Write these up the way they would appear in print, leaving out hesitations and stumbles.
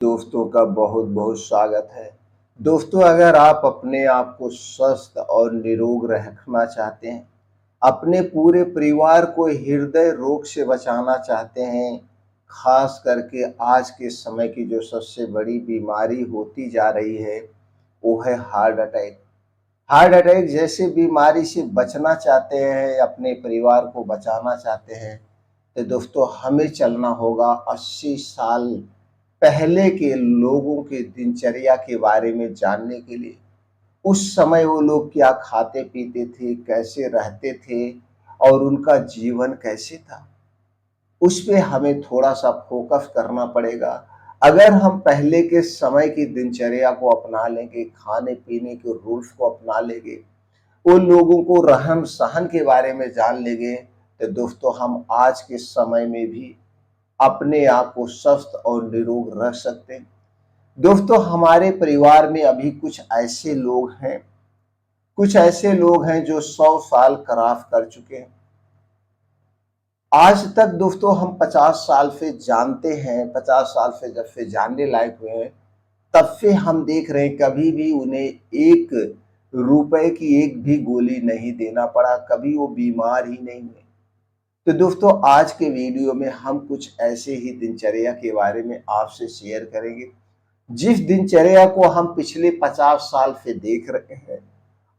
दोस्तों का बहुत बहुत स्वागत है। दोस्तों, अगर आप अपने आप को स्वस्थ और निरोग रखना चाहते हैं, अपने पूरे परिवार को हृदय रोग से बचाना चाहते हैं, खास करके आज के समय की जो सबसे बड़ी बीमारी होती जा रही है वो है हार्ट अटैक। हार्ट अटैक जैसे बीमारी से बचना चाहते हैं, अपने परिवार को बचाना चाहते हैं, तो दोस्तों हमें चलना होगा 80 साल पहले के लोगों के दिनचर्या के बारे में जानने के लिए। उस समय वो लोग क्या खाते पीते थे, कैसे रहते थे और उनका जीवन कैसे था, उस पे हमें थोड़ा-सा फ़ोकस करना पड़ेगा। अगर हम पहले के समय की दिनचर्या को अपना लेंगे, खाने-पीने के रूल्स को अपना लेंगे, उन लोगों को रहन-सहन के बारे में जान लेंगे, तो दोस्तों हम आज के समय में भी अपने आप को स्वस्थ और निरोग रख सकते हैं। दोस्तों, हमारे परिवार में अभी कुछ ऐसे लोग हैं जो 100 साल क्रॉस कर चुके हैं। आज तक दोस्तों हम 50 साल से जानते हैं, 50 साल से जब से जानने लायक हुए हैं, तब से हम देख रहे हैं कभी भी उन्हें 1 रुपए की एक भी गोली नहीं देना पड़ा, कभी वो बीमार ही नहीं हुए। तो दोस्तों, आज के वीडियो में हम कुछ ऐसे ही दिनचर्या के बारे में आपसे शेयर करेंगे, जिस दिनचर्या को हम पिछले 50 साल से देख रहे हैं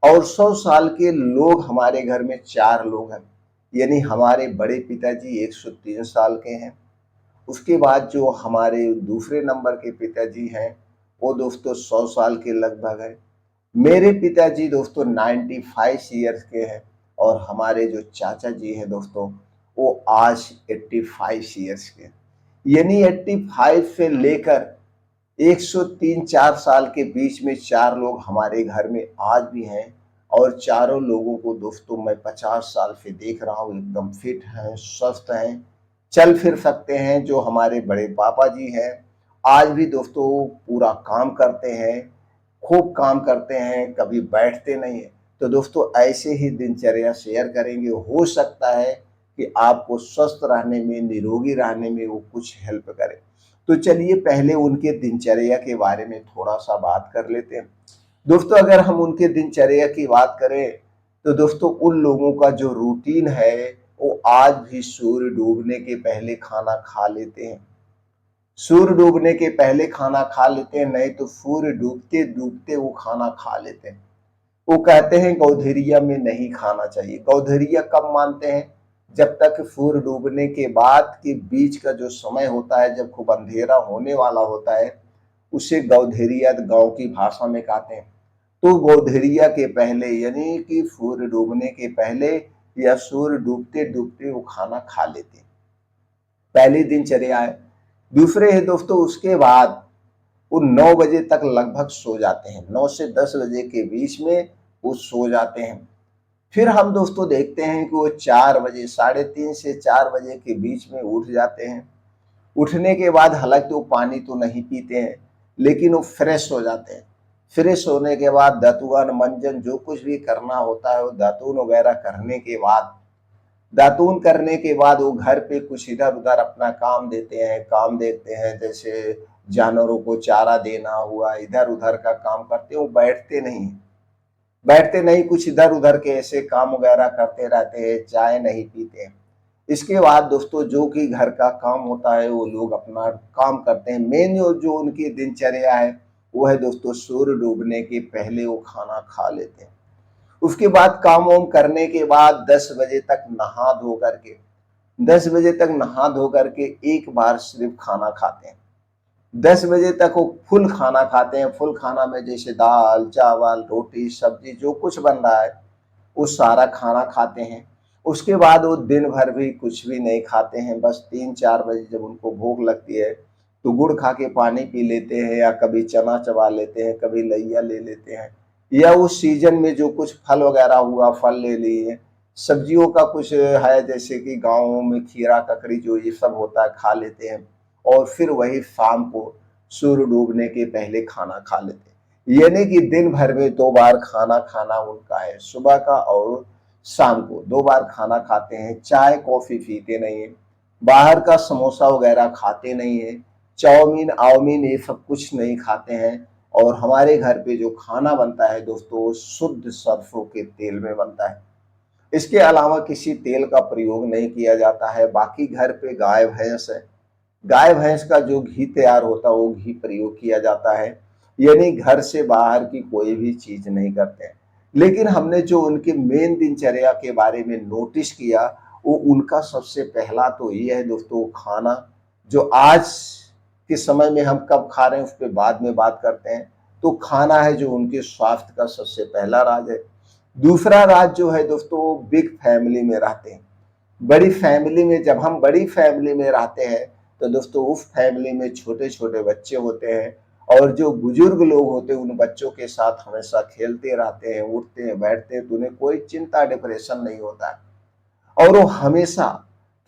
और 100 साल के लोग हमारे घर में 4 लोग हैं। यानी हमारे बड़े पिताजी 103 साल के हैं। उसके बाद जो हमारे दूसरे नंबर के पिताजी हैं, वो दोस्तों 100 साल के लगभग हैं। मेरे पिताजी दोस्तों 95 ईयर्स के हैं और हमारे जो चाचा जी हैं दोस्तों, वो आज 85 ईयर्स के हैं। यानी 85 से लेकर 103-4 साल के बीच में 4 लोग हमारे घर में आज भी हैं और चारों लोगों को दोस्तों मैं 50 साल से देख रहा हूँ, एकदम फिट हैं, स्वस्थ हैं, चल फिर सकते हैं। जो हमारे बड़े पापा जी हैं, आज भी दोस्तों पूरा काम करते हैं, खूब काम करते हैं, कभी बैठते नहीं हैं। तो दोस्तों ऐसे ही दिनचर्या शेयर करेंगे, हो सकता है कि आपको स्वस्थ रहने में, निरोगी रहने में वो कुछ हेल्प करे। तो चलिए पहले उनके दिनचर्या के बारे में थोड़ा-सा बात कर लेते हैं। दोस्तों, अगर हम उनके दिनचर्या की बात करें, तो दोस्तों उन लोगों का जो रूटीन है, वो आज भी सूर्य डूबने के पहले खाना खा लेते हैं। सूर्य डूबने के पहले खाना खा लेते हैं, नहीं तो सूर्य डूबते-डूबते वो खाना खा लेते हैं। वो कहते हैं गौधेरिया में नहीं खाना चाहिए। गौधेरिया कब मानते हैं? जब तक सूर्य डूबने के बाद के बीच का जो समय होता है, जब खूब अंधेरा होने वाला होता है, उसे गौधेरिया गाँव की भाषा में कहते हैं। तो गौधेरिया के पहले यानी कि सूर्य डूबने के पहले या सूर्य डूबते-डूबते वो खाना खा लेते हैं। पहली दिनचर्या है। दूसरे है दोस्तों, उसके बाद वो 9 बजे तक लगभग सो जाते हैं। 9 से 10 बजे के बीच में वो सो जाते हैं। फिर हम दोस्तों देखते हैं कि वो 4 बजे, साढ़े 3 से 4 बजे के बीच में उठ जाते हैं। उठने के बाद हालाँकि वो पानी तो नहीं पीते हैं, लेकिन वो फ्रेश हो जाते हैं। फ्रेश होने के बाद दातुन मंजन जो कुछ भी करना होता है, वो दातून वगैरह दातून करने के बाद वो घर पे कुछ इधर-उधर अपना काम काम देखते हैं, जैसे जानवरों को चारा देना हुआ, इधर-उधर का काम करते हैं, वो बैठते नहीं, कुछ इधर-उधर के ऐसे काम वगैरह करते रहते हैं, चाय नहीं पीते हैं। इसके बाद दोस्तों जो कि घर का काम होता है, वो लोग अपना काम करते हैं। मेन जो उनकी दिनचर्या है, वो है दोस्तों सूर्य डूबने के पहले वो खाना खा लेते हैं। उसके बाद काम-वाम करने के बाद 10 बजे तक नहा धो करके 10 बजे तक नहा धो करके एक बार सिर्फ खाना खाते हैं। 10 बजे तक वो फुल खाना खाते हैं। फुल खाना में जैसे दाल, चावल, रोटी, सब्जी जो कुछ बन रहा है, वो सारा खाना खाते हैं। उसके बाद वो दिन भर भी कुछ भी नहीं खाते हैं। बस 3-4 बजे जब उनको भूख लगती है, तो गुड़ खा के पानी पी लेते हैं या कभी चना चबा लेते हैं, कभी लैया ले लेते हैं या उस सीज़न में जो कुछ फल वगैरह हुआ, फल ले लिए। सब्जियों का कुछ है जैसे कि गाँव में खीरा, ककड़ी जो ये सब होता है, खा लेते हैं और फिर वही शाम को सूर्य डूबने के पहले खाना खा लेते हैं। यानी कि दिन भर में 2 बार खाना खाना उनका है, सुबह का और शाम को 2 बार खाना खाते हैं। चाय, कॉफ़ी पीते नहीं हैं, बाहर का समोसा वगैरह खाते नहीं हैं, चाउमीन आउमीन ये सब कुछ नहीं खाते हैं। और हमारे घर पे जो खाना बनता है दोस्तों, शुद्ध सरसों के तेल में बनता है। इसके अलावा किसी तेल का प्रयोग नहीं किया जाता है। बाकी घर पे गाय भैंस है, गाय भैंस का जो घी तैयार होता है वो घी प्रयोग किया जाता है। यानी घर से बाहर की कोई भी चीज नहीं करते हैं। लेकिन हमने जो उनके मेन दिनचर्या के बारे में नोटिस किया, वो उनका सबसे पहला तो ये है दोस्तों, खाना। जो आज के समय में हम कब खा रहे हैं उस पर बाद में बात करते हैं। तो खाना है जो उनके स्वास्थ्य का सबसे पहला राज है। दूसरा राज जो है दोस्तों, बिग फैमिली में रहते हैं। बड़ी फैमिली में, जब हम बड़ी फैमिली में रहते हैं तो दोस्तों उस फैमिली में छोटे छोटे बच्चे होते हैं, और जो बुजुर्ग लोग होते हैं उन बच्चों के साथ हमेशा खेलते रहते हैं, उठते हैं, बैठते हैं, तो उन्हें कोई चिंता डिप्रेशन नहीं होता है। और वो हमेशा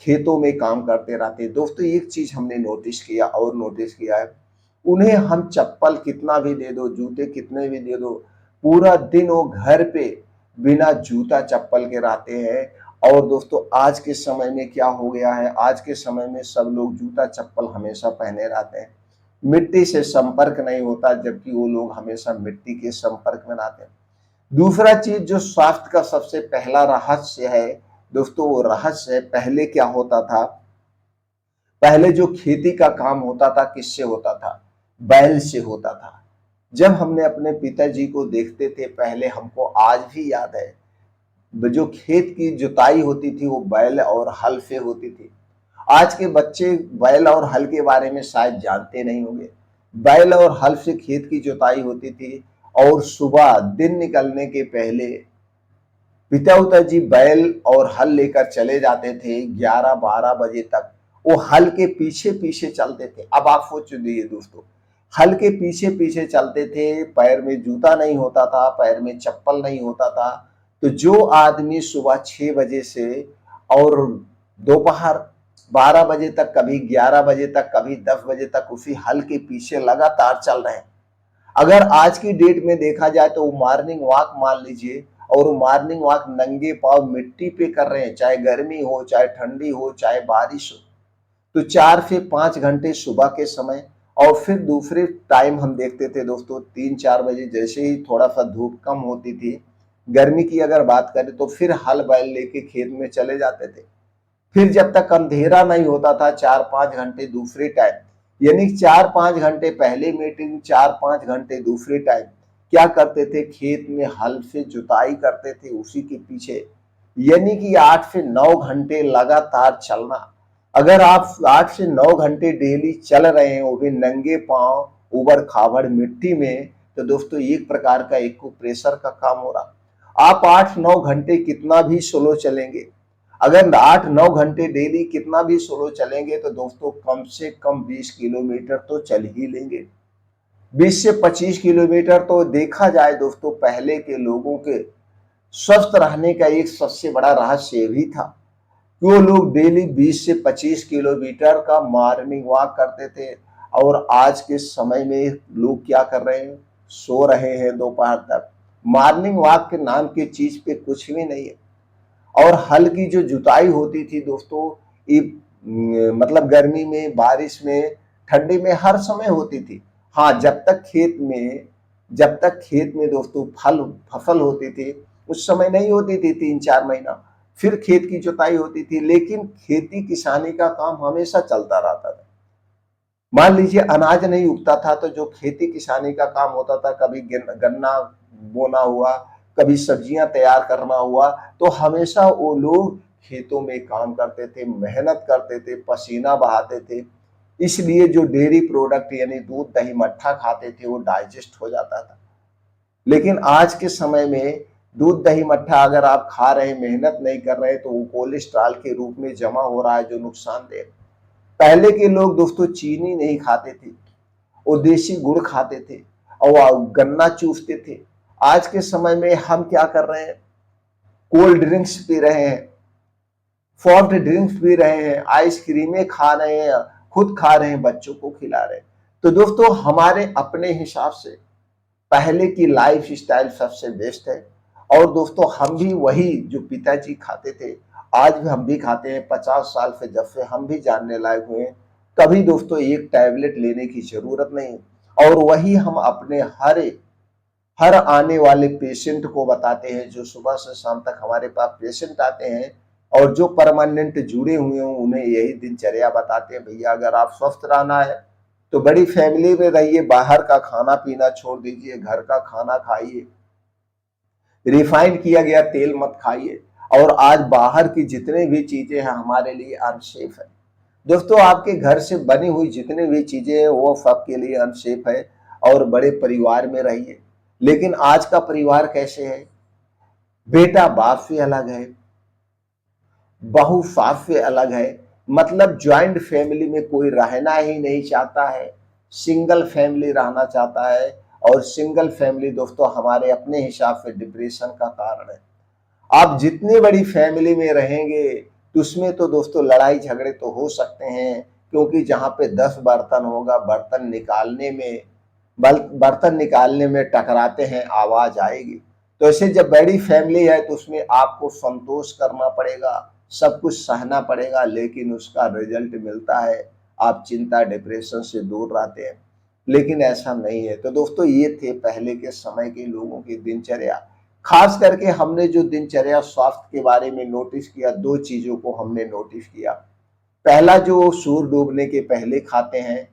खेतों में काम करते रहते हैं। दोस्तों एक चीज हमने नोटिस किया और नोटिस किया है, उन्हें हम चप्पल कितना भी दे दो, जूते कितने भी दे दो, पूरा दिन वो घर पे बिना जूता चप्पल के रहते हैं। और दोस्तों आज के समय में क्या हो गया है, आज के समय में सब लोग जूता चप्पल हमेशा पहने रहते हैं, मिट्टी से संपर्क नहीं होता, जबकि वो लोग हमेशा मिट्टी के संपर्क में रहते हैं। दूसरा चीज जो स्वास्थ्य का सबसे पहला रहस्य है दोस्तों, वो रहस्य है, पहले क्या होता था, पहले जो खेती का काम होता था किससे होता था, बैल से होता था। जब हमने अपने पिताजी को देखते थे पहले, हमको आज भी याद है, जो खेत की जुताई होती थी वो बैल और हल से होती थी। आज के बच्चे बैल और हल के बारे में शायद जानते नहीं होंगे। बैल और हल से खेत की जुताई होती थी, और सुबह दिन निकलने के पहले पिता जी बैल और हल लेकर चले जाते थे। 11-12 बजे तक वो हल के पीछे पीछे चलते थे। अब आप सोच लीजिए दोस्तों, हल के पीछे पीछे चलते थे, पैर में जूता नहीं होता था, पैर में चप्पल नहीं होता था। तो जो आदमी सुबह 6 बजे से और दोपहर 12 बजे तक, कभी 11 बजे तक, कभी 10 बजे तक उसी हल के पीछे लगातार चल रहे हैं, अगर आज की डेट में देखा जाए तो वो मॉर्निंग वॉक मान लीजिए, और वो मॉर्निंग वॉक नंगे पांव मिट्टी पे कर रहे हैं, चाहे गर्मी हो, चाहे ठंडी हो, चाहे बारिश हो। तो 4 से 5 घंटे सुबह के समय, और फिर दूसरे टाइम हम देखते थे दोस्तों 3-4 बजे, जैसे ही थोड़ा सा धूप कम होती थी, गर्मी की अगर बात करें, तो फिर हल बैल लेके खेत में चले जाते थे। फिर जब तक अंधेरा नहीं होता था 4-5 घंटे दूसरे टाइम, यानी 4-5 घंटे पहले मीटिंग, 4-5 घंटे दूसरे टाइम, क्या करते थे, खेत में हल से जुताई करते थे उसी के पीछे। यानी कि 8 से 9 घंटे लगातार चलना। अगर आप 8 से 9 घंटे डेली चल रहे हैं, वो भी नंगे पांव, उबड़ खाबड़ मिट्टी में, तो दोस्तों एक प्रकार का एक्यूप्रेशर का काम हो रहा। आप 8-9 घंटे कितना भी स्लो चलेंगे, अगर 8-9 घंटे डेली कितना भी स्लो चलेंगे, तो दोस्तों कम से कम 20 किलोमीटर तो चल ही लेंगे। 20 से 25 किलोमीटर। तो देखा जाए दोस्तों, पहले के लोगों के स्वस्थ रहने का एक सबसे बड़ा रहस्य ये भी था कि वो लोग डेली 20 से 25 किलोमीटर का मॉर्निंग वॉक करते थे। और आज के समय में लोग क्या कर रहे हैं, सो रहे हैं दोपहर तक। मॉर्निंग वॉक के नाम की चीज पे कुछ भी नहीं है। और हल की जो जुताई होती थी दोस्तों, ये मतलब गर्मी में, बारिश में, ठंडी में, हर समय होती थी। हाँ, जब तक खेत में दोस्तों फसल होती थी, उस समय नहीं होती थी 3-4 महीना, फिर खेत की जुताई होती थी। लेकिन खेती किसानी का काम हमेशा चलता रहता था। मान लीजिए अनाज नहीं उगता था, तो जो खेती किसानी का काम होता था, कभी गन्ना बोना हुआ, कभी सब्जियां तैयार करना हुआ, तो हमेशा वो लोग खेतों में काम करते थे, मेहनत करते थे, पसीना बहाते थे। इसलिए जो डेयरी प्रोडक्ट यानी दूध दही मट्ठा खाते थे वो डाइजेस्ट हो जाता था। लेकिन आज के समय में दूध दही मट्ठा अगर आप खा रहे हैं, मेहनत नहीं कर रहे, तो वो कोलेस्ट्रॉल के रूप में जमा हो रहा है, जो नुकसानदेह। पहले के लोग दोस्तों चीनी नहीं खाते थे, वो देसी गुड़ खाते थे, और गन्ना चूसते थे। आज के समय में हम क्या कर रहे हैं, कोल्ड ड्रिंक्स पी रहे हैं, सॉफ्ट ड्रिंक्स पी रहे हैं, आइसक्रीमें खा रहे हैं, खुद खा रहे हैं, बच्चों को खिला रहे हैं। तो दोस्तों हमारे अपने हिसाब से पहले की लाइफ स्टाइल सबसे बेस्ट है। और दोस्तों हम भी वही जो पिताजी खाते थे, आज भी हम भी खाते हैं। 50 साल से जब से हम भी जानने लायक हुए हैं, कभी दोस्तों एक टैबलेट लेने की जरूरत नहीं। और वही हम अपने हर आने वाले पेशेंट को बताते हैं, जो सुबह से शाम तक हमारे पास पेशेंट आते हैं और जो परमानेंट जुड़े हुए हों, उन्हें यही दिनचर्या बताते हैं, भैया अगर आप स्वस्थ रहना है तो बड़ी फैमिली में रहिए, बाहर का खाना पीना छोड़ दीजिए, घर का खाना खाइए, रिफाइंड किया गया तेल मत खाइए। और आज बाहर की जितने भी चीजें हैं हमारे लिए अनसेफ है दोस्तों। आपके घर से बनी हुई जितनी भी चीजें हैं वो सबके लिए अनसेफ है। और बड़े परिवार में रहिए, लेकिन आज का परिवार कैसे है, बेटा बाप से अलग है, बहू सास से अलग है, मतलब ज्वाइंट फैमिली में कोई रहना ही नहीं चाहता है, सिंगल फैमिली रहना चाहता है। और सिंगल फैमिली दोस्तों हमारे अपने हिसाब से डिप्रेशन का कारण है। आप जितनी बड़ी फैमिली में रहेंगे तो उसमें तो दोस्तों लड़ाई झगड़े तो हो सकते हैं, क्योंकि जहां पे 10 बर्तन होगा, बर्तन निकालने में टकराते हैं, आवाज आएगी। तो ऐसे जब बड़ी फैमिली है तो उसमें आपको संतोष करना पड़ेगा, सब कुछ सहना पड़ेगा, लेकिन उसका रिजल्ट मिलता है आप चिंता डिप्रेशन से दूर रहते हैं। लेकिन ऐसा नहीं है। तो दोस्तों ये थे पहले के समय के लोगों की दिनचर्या। खास करके हमने जो दिनचर्या स्वास्थ्य के बारे में नोटिस किया, दो चीजों को हमने नोटिस किया। पहला, जो सूर्य डूबने के पहले खाते हैं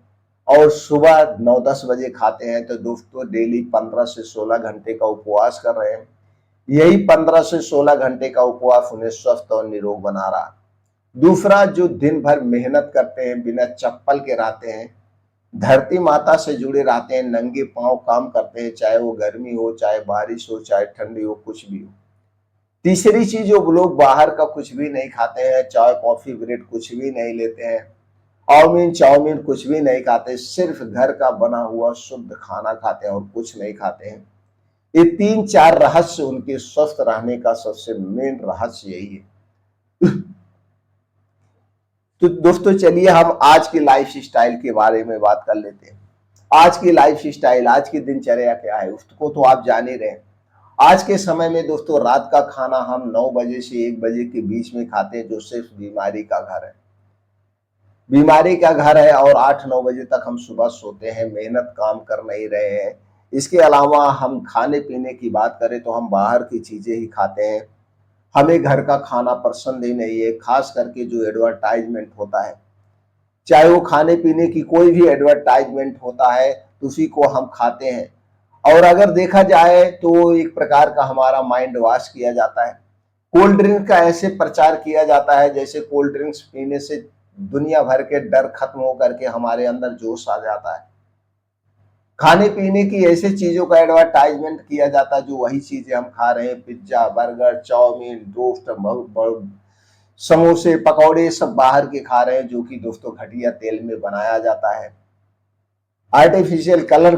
और सुबह 9-10 बजे खाते हैं, तो दोस्तों डेली 15 से 16 घंटे का उपवास कर रहे हैं। यही 15 से 16 घंटे का उपवास उन्हें स्वस्थ और निरोग बना रहा है। दूसरा, जो दिन भर मेहनत करते हैं, बिना चप्पल के रहते हैं, धरती माता से जुड़े रहते हैं, नंगे पांव काम करते हैं, चाहे वो गर्मी हो, चाहे बारिश हो, चाहे ठंडी हो, कुछ भी हो। तीसरी चीज, जो लोग बाहर का कुछ भी नहीं खाते हैं, चाय कॉफी ब्रेड कुछ भी नहीं लेते हैं, चाउमीन चाउमीन कुछ भी नहीं खाते, सिर्फ घर का बना हुआ शुद्ध खाना खाते हैं और कुछ नहीं खाते हैं। ये 3-4 रहस्य उनके स्वस्थ रहने का सबसे मेन रहस्य यही है। तो दोस्तों चलिए हम आज की लाइफ स्टाइल के बारे में बात कर लेते हैं। आज की लाइफ स्टाइल, आज की दिनचर्या क्या है उसको तो आप जान ही रहे हैं। आज के समय में दोस्तों रात का खाना हम 9 बजे से 1 बजे के बीच में खाते हैं, जो सिर्फ बीमारी का घर है। बीमारी का घर है। और 8-9 बजे तक हम सुबह सोते हैं, मेहनत काम कर नहीं रहे हैं। इसके अलावा हम खाने पीने की बात करें तो हम बाहर की चीजें ही खाते हैं, हमें घर का खाना पसंद ही नहीं है। खास करके जो एडवर्टाइजमेंट होता है, चाहे वो खाने पीने की कोई भी एडवर्टाइजमेंट होता है तो उसी को हम खाते हैं। और अगर देखा जाए तो एक प्रकार का हमारा माइंड वॉश किया जाता है। कोल्ड ड्रिंक का ऐसे प्रचार किया जाता है जैसे कोल्ड ड्रिंक्स पीने से दुनिया भर के डर खत्म होकर के हमारे अंदर जोश आ जाता है। खाने पीने की ऐसे चीजों का एडवर्टाइजमेंट किया जाता है जो वही चीजें हम खा रहे हैं, पिज्जा बर्गर चाउमीन दोस्त समोसे पकौड़े सब बाहर के खा रहे हैं, जो कि दोस्तों घटिया तेल में बनाया जाता है, आर्टिफिशियल कलर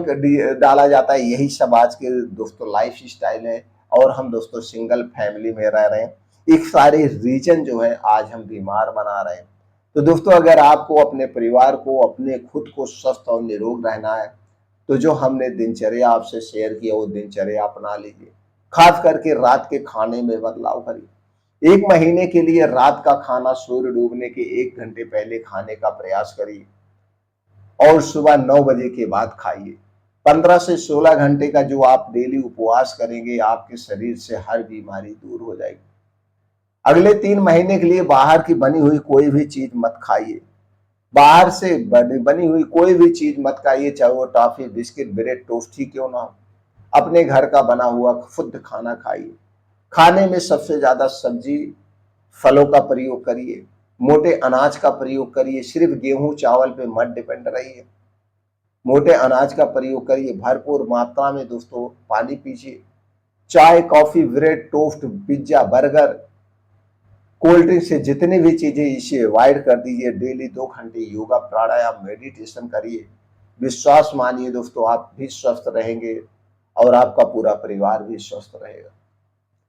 डाला जाता है। यही सब आज के दोस्तों लाइफ स्टाइल है। और हम दोस्तों सिंगल फैमिली में रह रहे हैं। एक सारे रीजन जो है आज हम बीमार बना रहे हैं। तो दोस्तों अगर आपको अपने परिवार को, अपने खुद को स्वस्थ और निरोग रहना है तो जो हमने दिनचर्या आपसे शेयर किया वो दिनचर्या अपना लीजिए। खास करके रात के खाने में बदलाव करिए। 1 महीने के लिए रात का खाना सूर्य डूबने के 1 घंटे पहले खाने का प्रयास करिए और सुबह 9 बजे के बाद खाइए। 15 से 16 घंटे का जो आप डेली उपवास करेंगे, आपके शरीर से हर बीमारी दूर हो जाएगी। अगले 3 महीने के लिए बाहर की बनी हुई कोई भी चीज मत खाइए। बाहर से बनी हुई कोई भी चीज मत खाइए, चाहे वो टॉफी बिस्किट ब्रेड टोस्ट ही क्यों ना हो। अपने घर का बना हुआ शुद्ध खाना खाइए। खाने में सबसे ज्यादा सब्जी फलों का प्रयोग करिए, मोटे अनाज का प्रयोग करिए, सिर्फ गेहूं चावल पे मत डिपेंड रहिए। मोटे अनाज का प्रयोग करिए, भरपूर मात्रा में दोस्तों पानी पीजिए। चाय coffee bread toast pizza burger cold drink से जितनी भी चीजें इसे अवॉइड कर दीजिए। डेली 2 घंटे योगा प्राणायाम मेडिटेशन करिए। विश्वास मानिए दोस्तों, आप भी स्वस्थ रहेंगे और आपका पूरा परिवार भी स्वस्थ रहेगा।